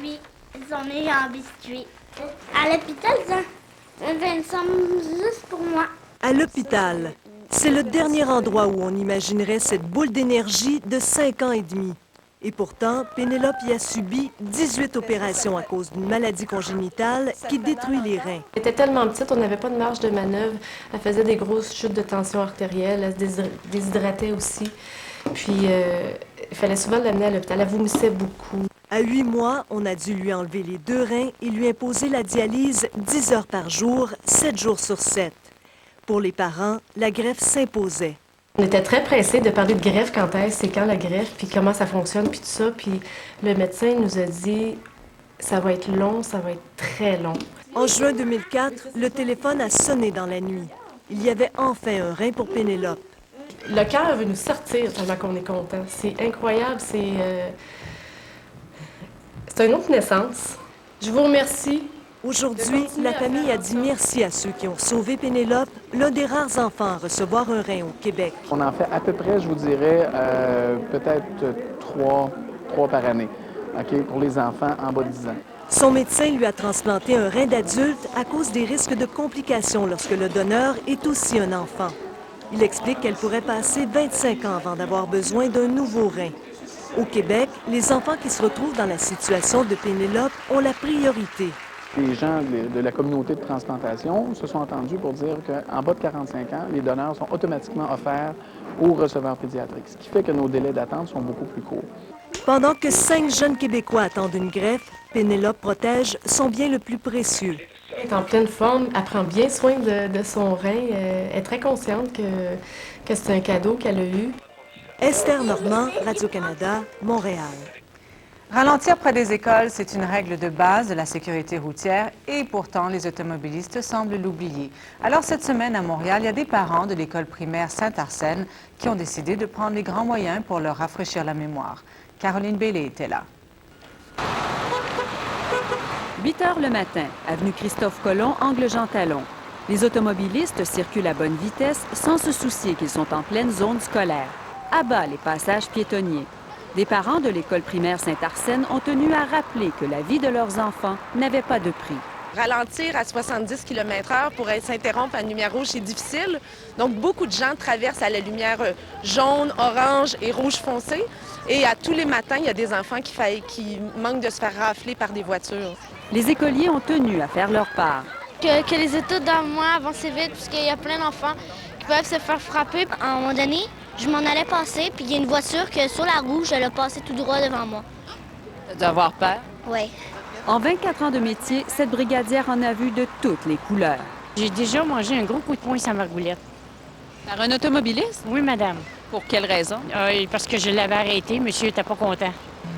biscuits. J'en ai un biscuit. À l'hôpital, ça semble juste pour moi. À l'hôpital, c'est le dernier endroit où on imaginerait cette boule d'énergie de 5 ans et demi. Et pourtant, Pénélope y a subi 18 opérations à cause d'une maladie congénitale qui détruit les reins. Elle était tellement petite, on n'avait pas de marge de manœuvre. Elle faisait des grosses chutes de tension artérielle, elle se déshydratait aussi. Puis, il fallait souvent l'amener à l'hôpital. Elle vomissait beaucoup. À 8 mois, on a dû lui enlever les 2 reins et lui imposer la dialyse 10 heures par jour, 7 jours sur 7. Pour les parents, la greffe s'imposait. On était très pressés de parler de greffe, quand est-ce, c'est quand la greffe, puis comment ça fonctionne, puis tout ça. Puis le médecin nous a dit, ça va être long, ça va être très long. En juin 2004, le téléphone a sonné dans la nuit. Il y avait enfin un rein pour Pénélope. Le cœur veut nous sortir tellement qu'on est content. C'est incroyable, c'est une autre naissance. Je vous remercie. Aujourd'hui, la famille a dit merci à ceux qui ont sauvé Pénélope, l'un des rares enfants à recevoir un rein au Québec. On en fait à peu près, je vous dirais, peut-être trois par année, OK, pour les enfants en bas de 10 ans. Son médecin lui a transplanté un rein d'adulte à cause des risques de complications lorsque le donneur est aussi un enfant. Il explique qu'elle pourrait passer 25 ans avant d'avoir besoin d'un nouveau rein. Au Québec, les enfants qui se retrouvent dans la situation de Pénélope ont la priorité. Les gens de la communauté de transplantation se sont entendus pour dire qu'en bas de 45 ans, les donneurs sont automatiquement offerts aux receveurs pédiatriques, ce qui fait que nos délais d'attente sont beaucoup plus courts. Pendant que 5 jeunes Québécois attendent une greffe, Pénélope protège son bien le plus précieux. Elle est en pleine forme, elle prend bien soin de son rein. Elle est très consciente que c'est un cadeau qu'elle a eu. Esther Normand, Radio-Canada, Montréal. Ralentir près des écoles, c'est une règle de base de la sécurité routière et pourtant les automobilistes semblent l'oublier. Alors cette semaine à Montréal, il y a des parents de l'école primaire Saint-Arsène qui ont décidé de prendre les grands moyens pour leur rafraîchir la mémoire. Caroline Bellé était là. 8 heures le matin, avenue Christophe-Colomb, angle Jean-Talon. Les automobilistes circulent à bonne vitesse sans se soucier qu'ils sont en pleine zone scolaire. À bas les passages piétonniers. Des parents de l'école primaire Saint-Arsène ont tenu à rappeler que la vie de leurs enfants n'avait pas de prix. Ralentir à 70 km/h pour s'interrompre à une lumière rouge, c'est difficile. Donc, beaucoup de gens traversent à la lumière jaune, orange et rouge foncé. Et à tous les matins, il y a des enfants qui manquent de se faire rafler par des voitures. Les écoliers ont tenu à faire leur part. Que les autos devant moi avancent vite, puisqu'il y a plein d'enfants qui peuvent se faire frapper. À un moment donné, je m'en allais passer, puis il y a une voiture que sur la rouge, elle a passé tout droit devant moi. D'avoir peur? Oui. En 24 ans de métier, cette brigadière en a vu de toutes les couleurs. J'ai déjà mangé un gros coup de poing sur ma roulette. Par un automobiliste? Oui, madame. Pour quelle raison? Parce que je l'avais arrêté, monsieur n'était pas content.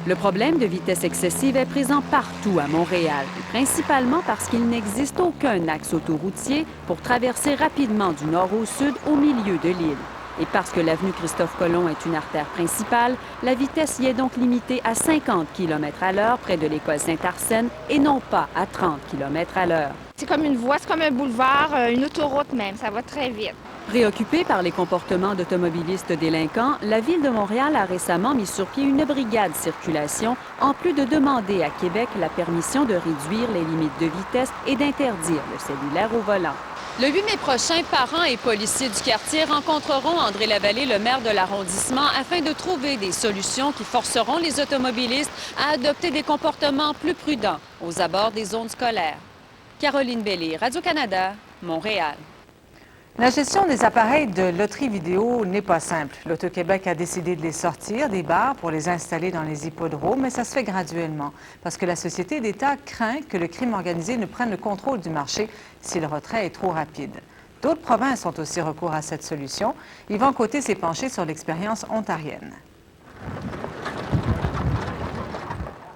Le problème de vitesse excessive est présent partout à Montréal, et principalement parce qu'il n'existe aucun axe autoroutier pour traverser rapidement du nord au sud au milieu de l'île. Et parce que l'avenue Christophe-Colomb est une artère principale, la vitesse y est donc limitée à 50 km à l'heure près de l'école Saint-Arsène et non pas à 30 km à l'heure. C'est comme une voie, c'est comme un boulevard, une autoroute même, ça va très vite. Préoccupée par les comportements d'automobilistes délinquants, la Ville de Montréal a récemment mis sur pied une brigade circulation, en plus de demander à Québec la permission de réduire les limites de vitesse et d'interdire le cellulaire au volant. Le 8 mai prochain, parents et policiers du quartier rencontreront André Lavallée, le maire de l'arrondissement, afin de trouver des solutions qui forceront les automobilistes à adopter des comportements plus prudents aux abords des zones scolaires. Caroline Bellé, Radio-Canada, Montréal. La gestion des appareils de loterie vidéo n'est pas simple. L'Auto-Québec a décidé de les sortir des bars pour les installer dans les hippodromes, mais ça se fait graduellement parce que la Société d'État craint que le crime organisé ne prenne le contrôle du marché si le retrait est trop rapide. D'autres provinces ont aussi recours à cette solution. Yvan Côté s'est penché sur l'expérience ontarienne.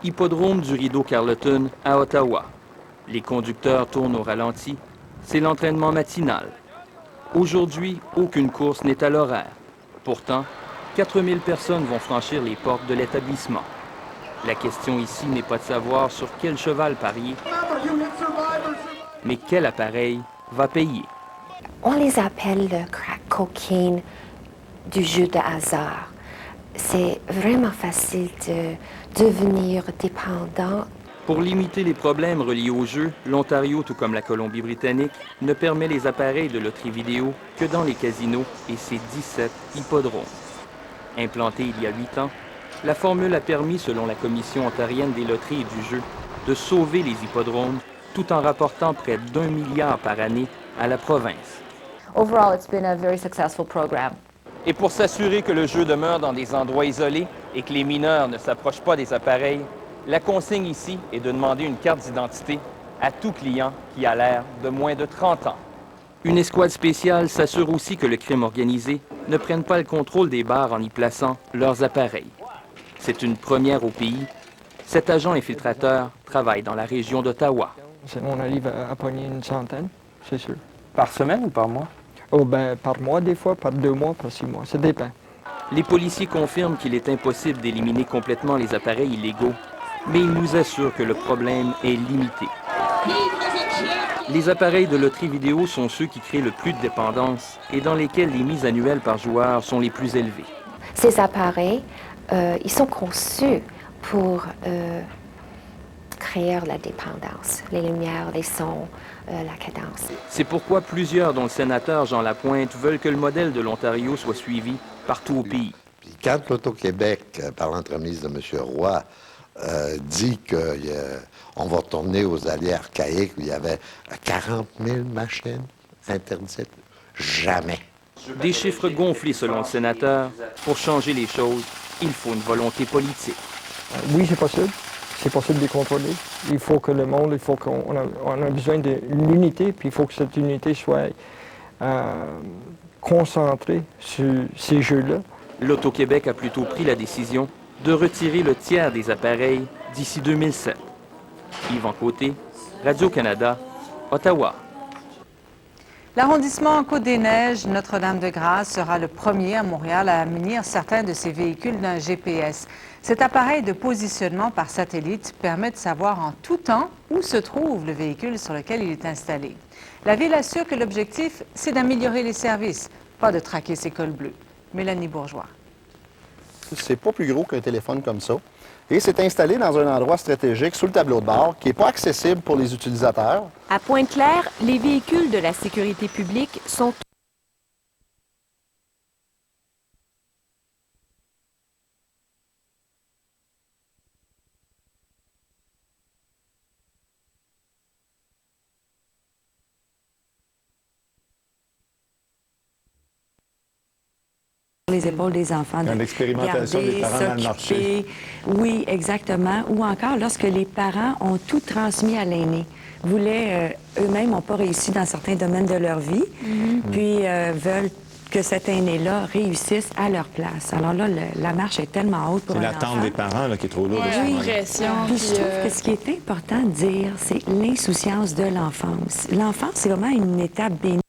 Hippodrome du Rideau Carleton à Ottawa. Les conducteurs tournent au ralenti. C'est l'entraînement matinal. Aujourd'hui, aucune course n'est à l'horaire. Pourtant, 4000 personnes vont franchir les portes de l'établissement. La question ici n'est pas de savoir sur quel cheval parier, mais quel appareil va payer. On les appelle le crack cocaine du jeu de hasard. C'est vraiment facile de devenir dépendant. Pour limiter les problèmes reliés au jeu, l'Ontario, tout comme la Colombie-Britannique, ne permet les appareils de loterie vidéo que dans les casinos et ses 17 hippodromes. Implantée il y a 8 ans, la formule a permis, selon la Commission ontarienne des loteries et du jeu, de sauver les hippodromes tout en rapportant près d'1 milliard par année à la province. Overall, it's been a very successful program. Et pour s'assurer que le jeu demeure dans des endroits isolés et que les mineurs ne s'approchent pas des appareils, la consigne ici est de demander une carte d'identité à tout client qui a l'air de moins de 30 ans. Une escouade spéciale s'assure aussi que le crime organisé ne prenne pas le contrôle des bars en y plaçant leurs appareils. C'est une première au pays. Cet agent infiltrateur travaille dans la région d'Ottawa. On arrive à pogner une centaine, c'est sûr. Par semaine ou par mois? Oh, ben, par mois des fois, par 2 mois, par 6 mois, ça dépend. Les policiers confirment qu'il est impossible d'éliminer complètement les appareils illégaux, mais ils nous assurent que le problème est limité. Les appareils de loterie vidéo sont ceux qui créent le plus de dépendance et dans lesquels les mises annuelles par joueur sont les plus élevées. Ces appareils, ils sont conçus pour créer la dépendance, les lumières, les sons, la cadence. C'est pourquoi plusieurs, dont le sénateur Jean Lapointe, veulent que le modèle de l'Ontario soit suivi partout au pays. Puis quand l'Auto-Québec, par l'entremise de M. Roy, dit qu'on va retourner aux alliés archaïques où il y avait 40 000 machines interdites, jamais. Des chiffres gonflés selon le sénateur. Pour changer les choses, il faut une volonté politique. Oui, c'est possible. C'est possible de les contrôler. Il faut que le monde, il faut qu'on a besoin de l'unité, puis il faut que cette unité soit concentrée sur ces jeux-là. L'Auto-Québec a plutôt pris la décision de retirer le tiers des appareils d'ici 2007. Yvan Côté, Radio-Canada, Ottawa. L'arrondissement Côte-des-Neiges, Notre-Dame-de-Grâce, sera le premier à Montréal à munir certains de ses véhicules d'un GPS. Cet appareil de positionnement par satellite permet de savoir en tout temps où se trouve le véhicule sur lequel il est installé. La Ville assure que l'objectif, c'est d'améliorer les services, pas de traquer ses cols bleus. Mélanie Bourgeois. C'est pas plus gros qu'un téléphone comme ça. Et c'est installé dans un endroit stratégique sous le tableau de bord qui n'est pas accessible pour les utilisateurs. À Pointe-Claire, les véhicules de la sécurité publique sont les épaules des enfants. Une expérimentation des parents dans le marché. Oui, exactement. Ou encore, lorsque les parents ont tout transmis à l'aîné, voulaient, eux-mêmes n'ont pas réussi dans certains domaines de leur vie, puis veulent que cet aîné-là réussisse à leur place. Alors là, la marche est tellement haute pour un enfant. C'est l'attente des parents là, qui est trop lourde. Oui, pression. Puis je trouve que ce qui est important de dire, c'est l'insouciance de l'enfance. L'enfance, c'est vraiment une étape bénie.